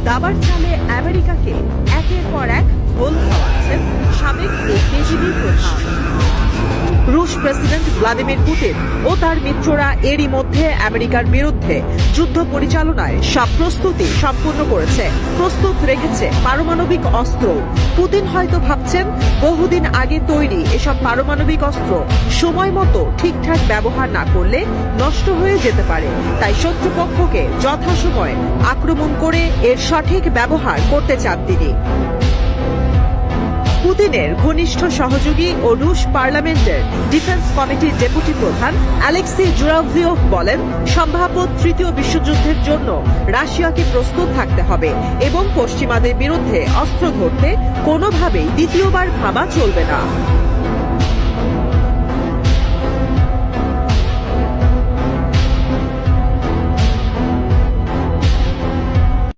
দাবার চালে আমেরিকাকে একের পর এক গোল খাওয়াচ্ছেন সাবেক ও কেজিবি প্রধান। রুশ প্রেসিডেন্ট ভ্লাদিমির পুতিন ও তার মিত্ররা এরই মধ্যে আমেরিকার বিরুদ্ধে যুদ্ধ পরিচালনায় সব প্রস্তুতি সম্পূর্ণ করেছে, প্রস্তুত রেখেছে পারমাণবিক অস্ত্র। পুতিন হয়তো ভাবছেন বহুদিন আগে তৈরি এসব পারমাণবিক অস্ত্র সময় মতো ঠিকঠাক ব্যবহার না করলে নষ্ট হয়ে যেতে পারে, তাই শত্রুপক্ষকে যথাসময়ে আক্রমণ করে এর সঠিক ব্যবহার করতে চান তিনি। পুতিনের ঘনিষ্ঠ সহযোগী ও রুশ পার্লামেন্টের ডিফেন্স কমিটির ডেপুটি প্রধান অ্যালেক্সি জুরাভলিয়োভ বলেন, সম্ভাব্য তৃতীয় বিশ্বযুদ্ধের জন্য রাশিয়াকে প্রস্তুত থাকতে হবে এবং পশ্চিমাদের বিরুদ্ধে অস্ত্র ধরতে কোনোভাবেই দ্বিতীয়বার ভাবা চলবে না।